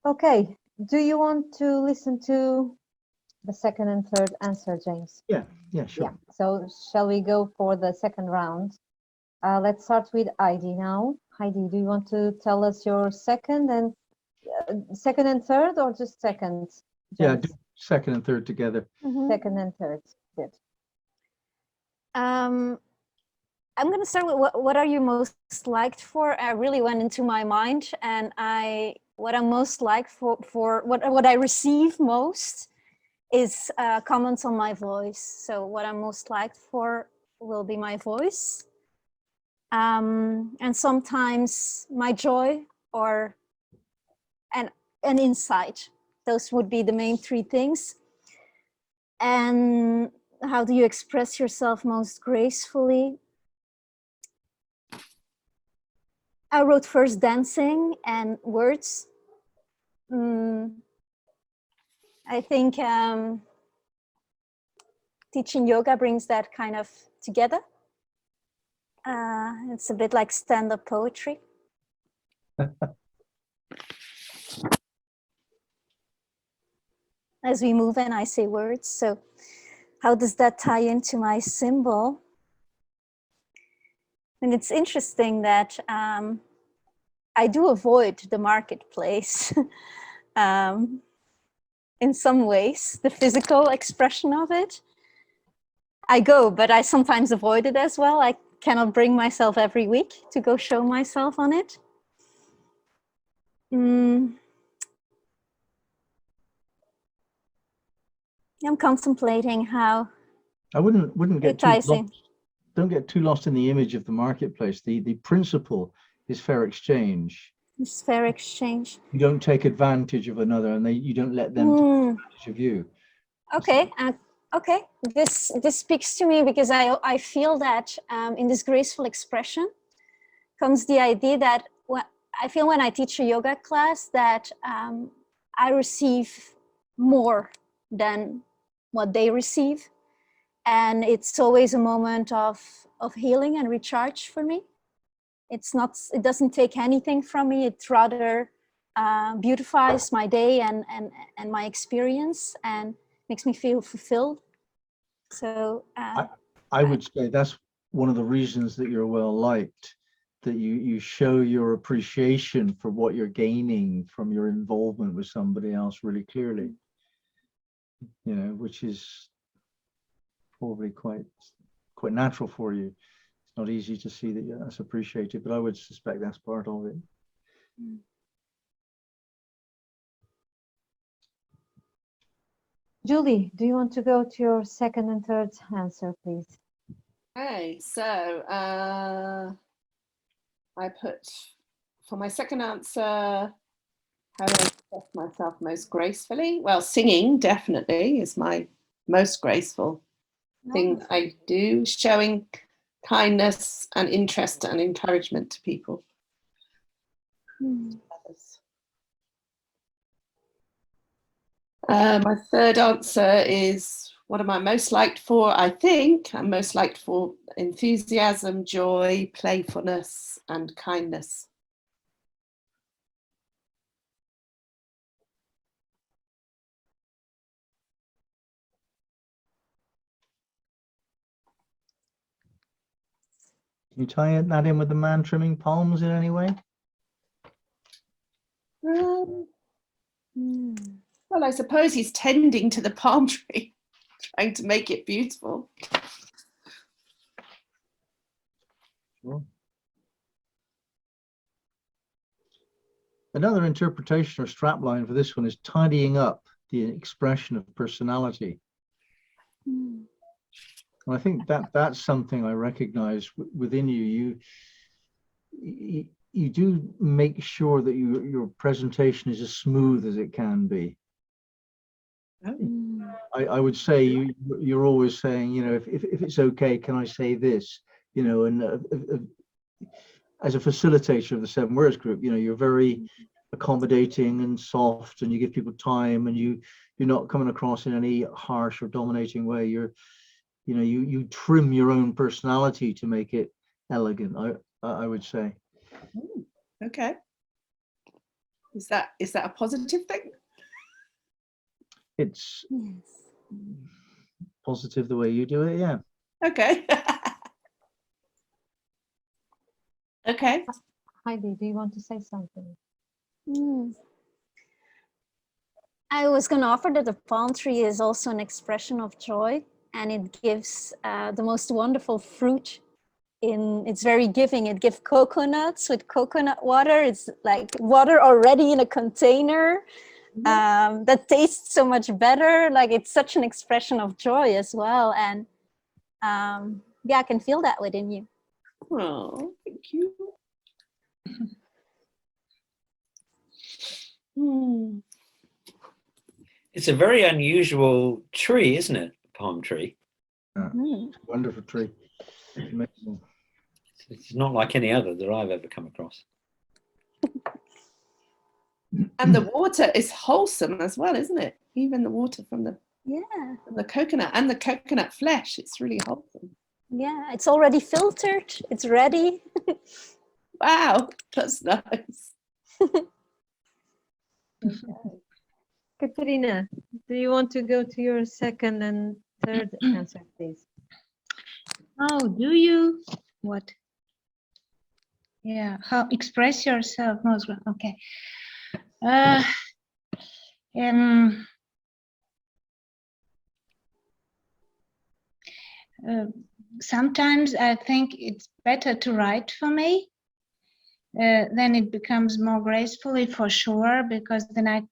Okay. Do you want to listen to the second and third answer, James? Yeah, Yeah. sure. So shall we go for the second round? Let's start with Heidi now. Heidi, do you want to tell us your second and third, or just second? Yeah, James? do second and third together. Second and third. Good. I'm going to start with what are you most liked for? I really went into my mind, and what I'm most liked for what I receive most is comments on my voice. So what I'm most liked for will be my voice, and sometimes my joy or an insight. Those would be the main three things. And how do you express yourself most gracefully? I wrote first dancing and words. I think teaching yoga brings that kind of together. It's a bit like stand-up poetry. As we move and I say words. So how does that tie into my symbol? And it's interesting that I do avoid the marketplace in some ways, the physical expression of it. I go, but I sometimes avoid it as well. I cannot bring myself every week to go show myself on it. I'm contemplating how I wouldn't get too ties lost. in. Don't get too lost in the image of the marketplace. The principle is fair exchange. It's fair exchange. You don't take advantage of another, and you don't let them take advantage of you. Okay, okay. This speaks to me because I feel that in this graceful expression comes the idea that I feel when I teach a yoga class that I receive more than what they receive, and it's always a moment of healing and recharge for me. It doesn't take anything from me. It rather beautifies my day and my experience and makes me feel fulfilled. So I would say that's one of the reasons that you're well liked, that you show your appreciation for what you're gaining from your involvement with somebody else really clearly, which is probably quite natural for you. It's not easy to see that that's appreciated, but I would suspect that's part of it. Julie, do you want to go to your second and third answer, please? Okay, so I put for my second answer, how do I express myself most gracefully? Well, singing definitely is my most graceful thing I do, showing kindness and interest and encouragement to people. My third answer is, what am I most liked for? I think I'm most liked for enthusiasm, joy, playfulness, and kindness. Can you tie that in with the man trimming palms in any way? Well, I suppose he's tending to the palm tree, trying to make it beautiful. Sure. Another interpretation or strapline for this one is tidying up the expression of personality. And I think that's something I recognize within you. You do make sure that your presentation is as smooth as it can be. I would say you're always saying, if it's okay, can I say this? And as a facilitator of the 7 Words group, you're very accommodating and soft, and you give people time, and you're not coming across in any harsh or dominating way. You trim your own personality to make it elegant, I would say. Okay. Is that a positive thing? It's Yes. positive the way you do it, yeah. Okay. Okay. Heidi, do you want to say something? Mm. I was going to offer that the palm tree is also an expression of joy, and it gives the most wonderful fruit. It's very giving. It gives coconuts with coconut water. It's like water already in a container that tastes so much better. Like, it's such an expression of joy as well. And yeah, I can feel that within you. Oh, thank you. Hmm. It's a very unusual tree, isn't it? Palm tree. Mm. Wonderful tree. Amazing. It's not like any other that I've ever come across. And the water is wholesome as well, isn't it? Even the water from the coconut and the coconut flesh, it's really wholesome. Yeah, it's already filtered. It's ready. Wow, that's nice. Okay. Katerina, do you want to go to your second and third answer, please? Oh, do you? What? Yeah, how express yourself most well. Okay. Um, Sometimes I think it's better to write for me. Then it becomes more gracefully, for sure, because then I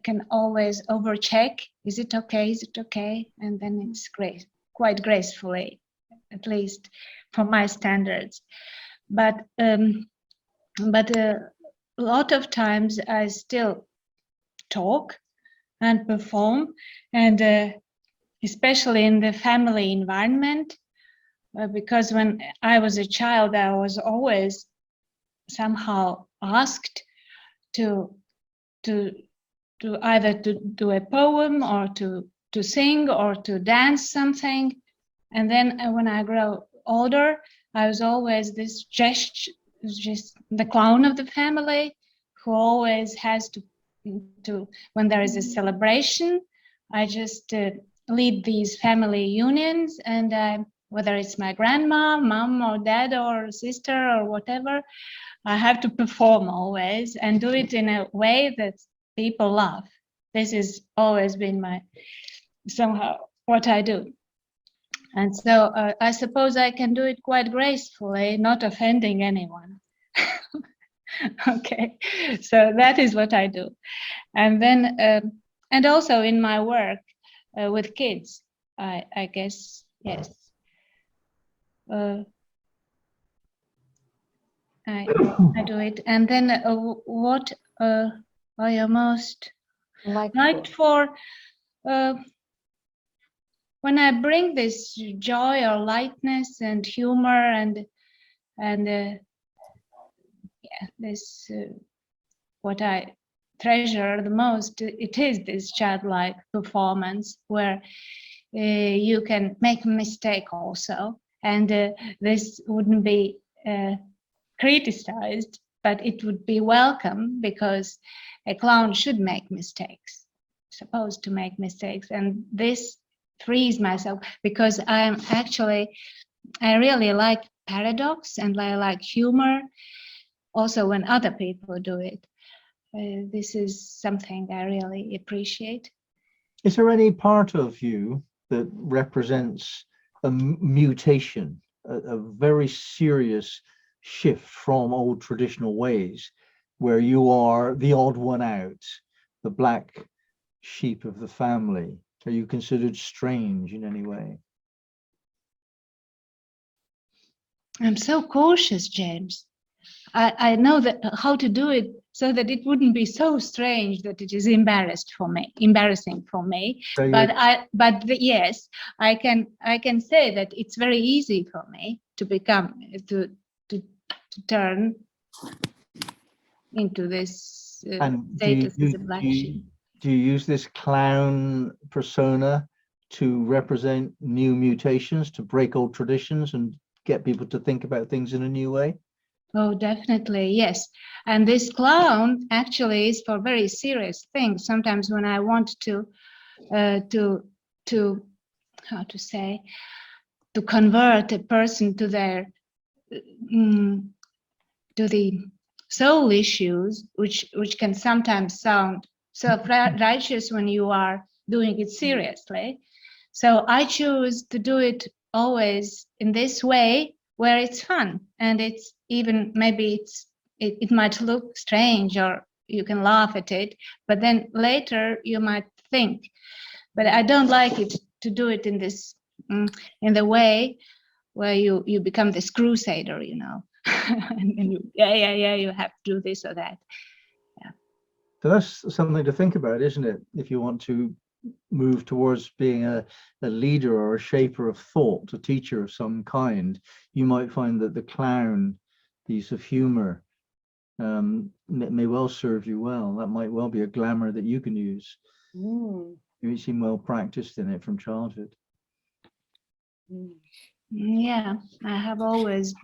can always overcheck. Is it okay? Is it okay? And then it's great, quite gracefully, at least for my standards. But a lot of times I still talk and perform, and especially in the family environment, because when I was a child, I was always somehow asked to either to do a poem or to sing or to dance something. And then when I grow older, I was always this just the clown of the family, who always has to when there is a celebration, I just lead these family unions, and whether it's my grandma, mom or dad or sister or whatever, I have to perform always and do it in a way that people love. This has always been somehow what I do. And so I suppose I can do it quite gracefully, not offending anyone. Okay, so that is what I do. And then, and also in my work with kids, I guess, yes. I do it. And then what are you most liked for? When I bring this joy or lightness and humor and yeah, this what I treasure the most, it is this childlike performance where you can make a mistake also, and this wouldn't be criticized, but it would be welcome, because a clown should make mistakes, supposed to make mistakes, and this frees myself, because I really like paradox and I like humor also when other people do it. This is something I really appreciate. Is there any part of you that represents a mutation, a very serious shift from old traditional ways, where you are the odd one out, the black sheep of the family? Are you considered strange in any way? I'm so cautious, James. I know that how to do it so that it wouldn't be so strange that it is embarrassing for me. So yes, I can say that it's very easy for me to turn into this status as a black sheep. Do you use this clown persona to represent new mutations, to break old traditions and get people to think about things in a new way? Oh, definitely, yes. And this clown actually is for very serious things. Sometimes when I want to how to say, to convert a person to their to the soul issues, which can sometimes sound self-righteous when you are doing it seriously. So I choose to do it always in this way where it's fun, and it's even maybe it might look strange or you can laugh at it, but then later you might think. But I don't like it to do it in this in the way where you become this crusader, you know. And you have to do this or that. So that's something to think about, isn't it? If you want to move towards being a leader or a shaper of thought, a teacher of some kind, you might find that the clown, the use of humor, may well serve you well. That might well be a glamour that you can use. You seem well practiced in it from childhood. Yeah, I have always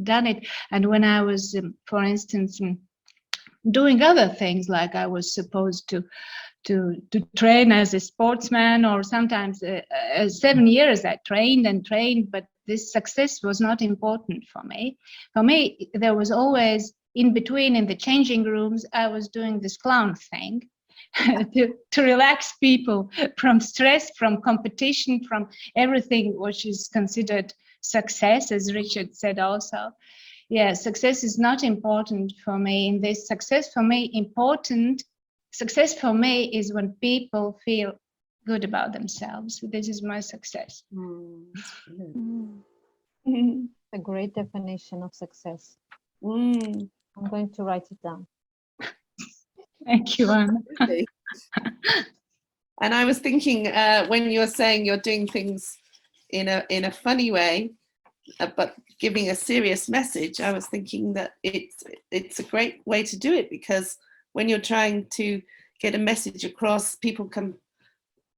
done it. And when I was, for instance, doing other things, like I was supposed to train as a sportsman, or sometimes 7 years I trained, but this success was not important for me. For me, there was always in between, in the changing rooms, I was doing this clown thing to relax people from stress, from competition, from everything which is considered success, as Richard said also. Yeah, success is not important for me in this. Success for me is when people feel good about themselves. This is my success. A great definition of success. Mm. I'm going to write it down. Thank you, Anna. And I was thinking when you were saying you're doing things in a funny way, but giving a serious message, I was thinking that it's a great way to do it, because when you're trying to get a message across, people can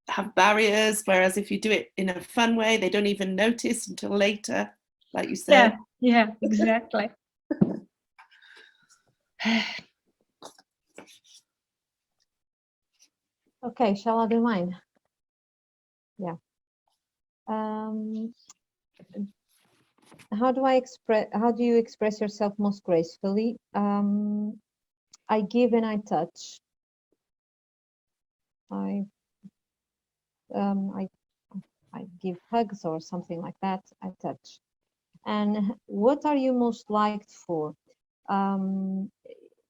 have barriers, whereas if you do it in a fun way, they don't even notice until later, like you said. Yeah, exactly. Okay, shall I do mine? Yeah. How do you express yourself most gracefully? I give and I touch. I give hugs or something like that. I touch. And what are you most liked for?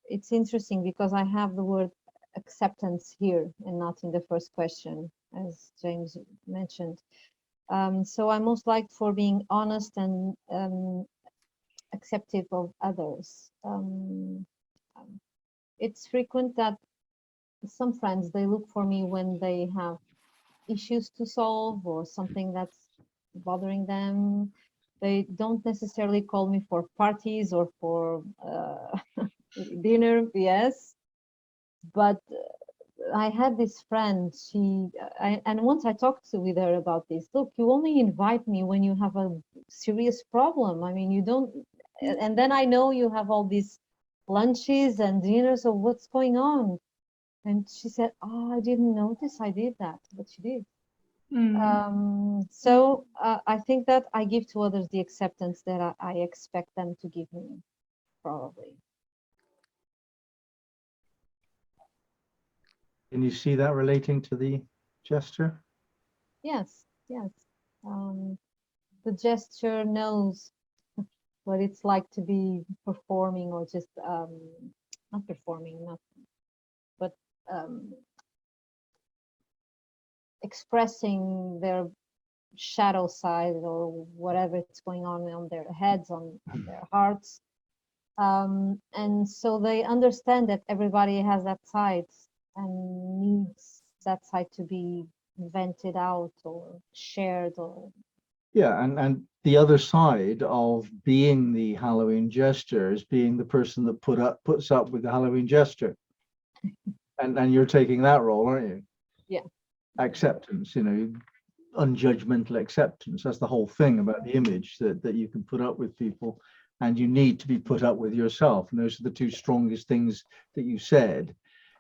It's interesting because I have the word acceptance here and not in the first question, as James mentioned. So I'm most liked for being honest and acceptive of others. It's frequent that some friends, they look for me when they have issues to solve or something that's bothering them. They don't necessarily call me for parties or for dinner, yes, but I had this friend, and once I talked with her about this. Look, you only invite me when you have a serious problem. I mean, you don't, and then I know you have all these lunches and dinners, so what's going on? And she said, oh, I didn't notice I did that, but she did. So I think that I give to others the acceptance that I expect them to give me, probably. Can you see that relating to the gesture? Yes, yes. The gesture knows what it's like to be performing, or just not performing, but expressing their shadow side or whatever it's going on their heads, on their hearts. And so they understand that everybody has that side and needs that side to be vented out or shared. Or Yeah, and the other side of being the Halloween gesture is being the person that puts up with the Halloween gesture. And you're taking that role, aren't you? Yeah. Acceptance, unjudgmental acceptance. That's the whole thing about the image, that you can put up with people and you need to be put up with yourself. And those are the two strongest things that you said.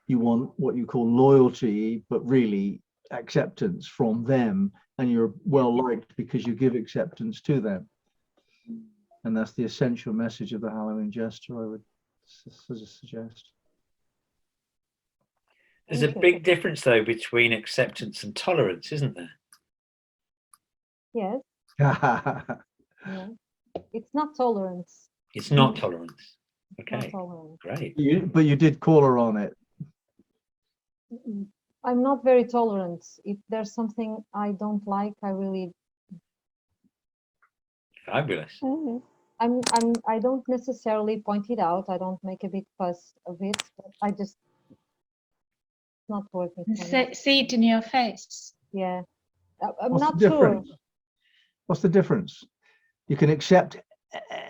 You want what you call loyalty, but really acceptance from them, and you're well liked because you give acceptance to them. And that's the essential message of the Halloween gesture, I would suggest. There's a big difference, though, between acceptance and tolerance, isn't there? Yes. Yeah. It's not tolerance. It's not tolerance. It's not Okay, tolerance. great. But you did call her on it. I'm not very tolerant. If there's something I don't like, I really, Fabulous. I don't necessarily point it out. I don't make a big fuss of it. But I just, it's not working for me. See it in your face. Yeah. I'm What's not the sure. difference? What's the difference? You can accept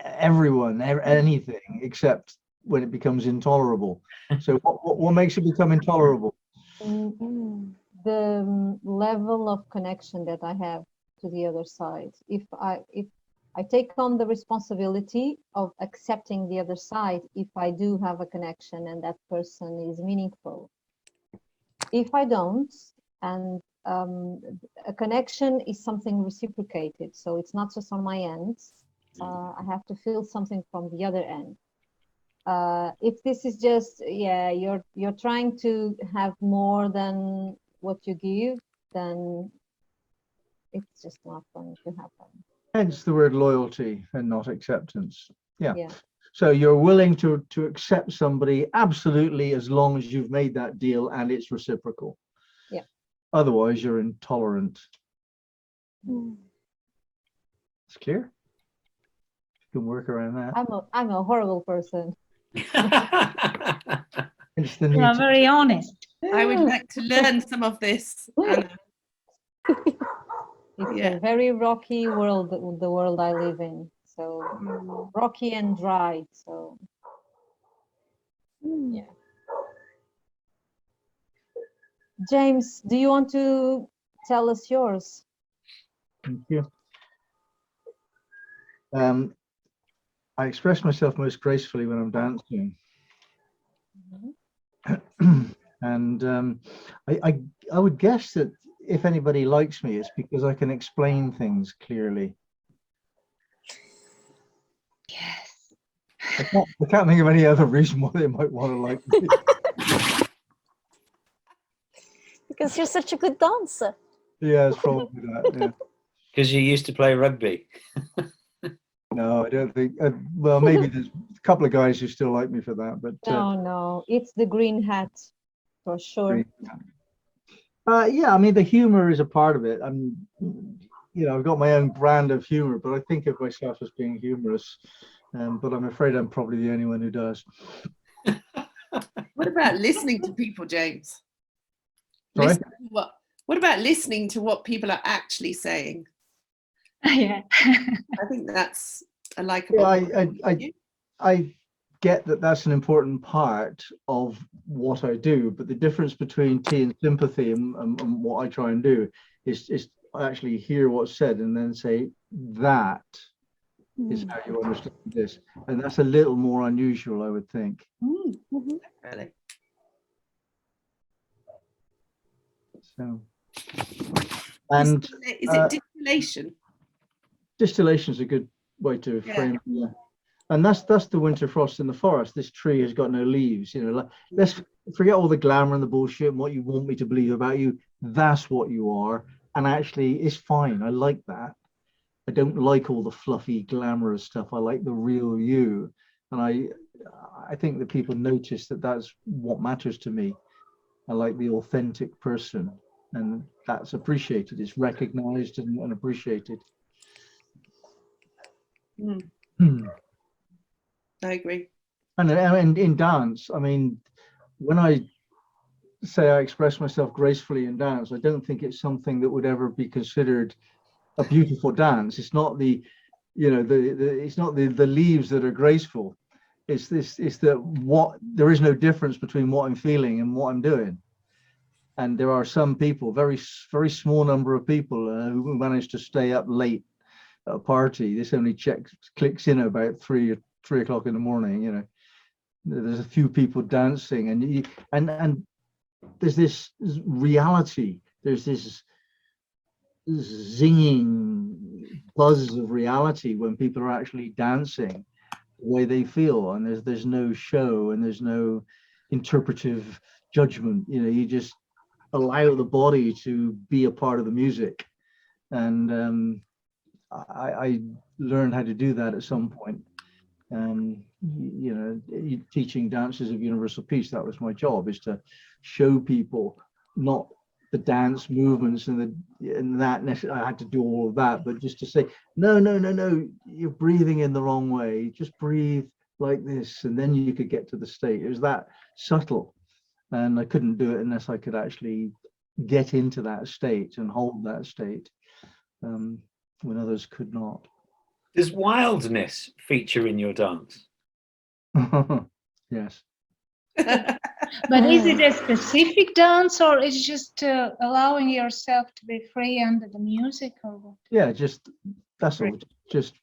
everyone, anything, except when it becomes intolerable. So what makes it become intolerable? The level of connection that I have to the other side. If I take on the responsibility of accepting the other side, if I do have a connection and that person is meaningful. If I don't, and a connection is something reciprocated, so it's not just on my end. I have to feel something from the other end. If this is just, yeah, you're trying to have more than what you give, then it's just not going to happen. Hence the word loyalty and not acceptance. Yeah. Yeah. So you're willing to accept somebody absolutely as long as you've made that deal and it's reciprocal. Yeah. Otherwise, you're intolerant. It's clear. You can work around that. I'm a horrible person. It's the You new are very honest. I would like to learn some of this, Anna. It's Yeah. a very rocky world, the world I live in. So rocky and dry. So yeah. James, do you want to tell us yours? Thank you. I express myself most gracefully when I'm dancing. And I would guess that if anybody likes me, it's because I can explain things clearly. Yes. I can't think of any other reason why they might want to like me. Because you're such a good dancer. Yeah, it's probably that. Yeah. Because you used to play rugby. No, I don't think. Well, maybe there's a couple of guys who still like me for that, but No, it's the green hat for sure. yeah, I mean, the humor is a part of it. I've got my own brand of humor, but I think of myself as being humorous. But I'm afraid I'm probably the only one who does. What about listening to people, James? Sorry? What about listening to what people are actually saying? Yeah. I think that's a likable. Yeah, I get that that's an important part of what I do, but the difference between tea and sympathy and what I try and do is actually hear what's said and then say that is how you understand this, and that's a little more unusual, I would think. Really? So, and Is it distillation? Distillation is a good way to frame it. Yeah. And that's the winter frost in the forest. This tree has got no leaves. Let's forget all the glamour and the bullshit and what you want me to believe about you. That's what you are, and actually, it's fine. I like that. I don't like all the fluffy, glamorous stuff. I like the real you, and I think that people notice that that's what matters to me. I like the authentic person, and that's appreciated. It's recognized and appreciated. I agree. And in dance, I mean, when I say I express myself gracefully in dance, I don't think it's something that would ever be considered a beautiful dance. It's not it's not the leaves that are graceful. It's there is no difference between what I'm feeling and what I'm doing. And there are some people, very, very small number of people who manage to stay up late at a party. This only clicks in at about 3 o'clock in the morning. You know, there's a few people dancing, and there's this reality. There's this zinging buzz of reality when people are actually dancing the way they feel, and there's no show and there's no interpretive judgment. You know, you just allow the body to be a part of the music, and I learned how to do that at some point. You know, teaching dances of universal peace, that was my job, is to show people not the dance movements and that necessarily I had to do all of that, but just to say, no, you're breathing in the wrong way. Just breathe like this, and then you could get to the state. It was that subtle, and I couldn't do it unless I could actually get into that state and hold that state when others could not. Does wildness feature in your dance? Yes. But is it a specific dance, or is it just allowing yourself to be free under the music, or what? Yeah, just that's all. Just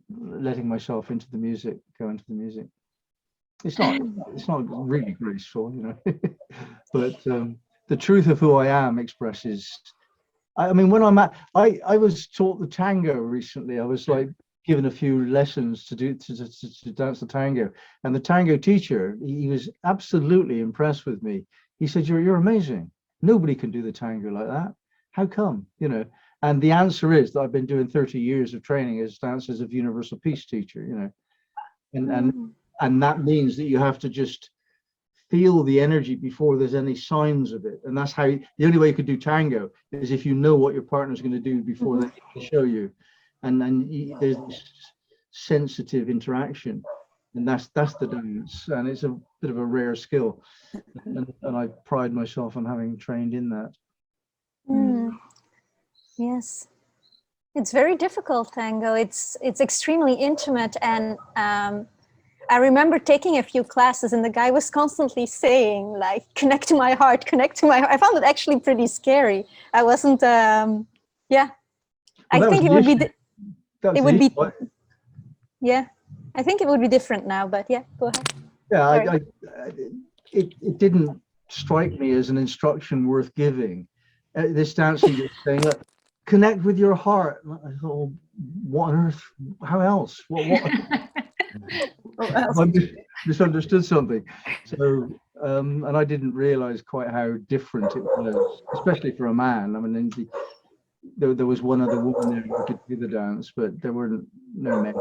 letting myself into the music, go into the music. It's not really graceful, you know, but the truth of who I am expresses. I mean, when I was taught the tango recently. I was like given a few lessons to dance the tango, and the tango teacher, he was absolutely impressed with me. He said, you're amazing. Nobody can do the tango like that. How come? You know, and the answer is that I've been doing 30 years of training as Dances of Universal Peace teacher, you know, and that means that you have to just feel the energy before there's any signs of it. And that's how the only way you could do tango is if you know what your partner's going to do before they can show you. And there's this sensitive interaction, and that's the dance, and it's a bit of a rare skill, and I pride myself on having trained in that. Yes, it's very difficult, tango. It's extremely intimate, and I remember taking a few classes, and the guy was constantly saying, like, connect to my heart, connect to my heart. I found it actually pretty scary. I wasn't Well, I think it would be yeah, I think it would be different now, but yeah, go ahead. Yeah, it didn't strike me as an instruction worth giving. This dancing is saying, look, connect with your heart. I thought, well, what on earth? How else? What? I misunderstood something. So, and I didn't realize quite how different it was, especially for a man. I mean, there was one other woman there who could do the dance, but there weren't no men.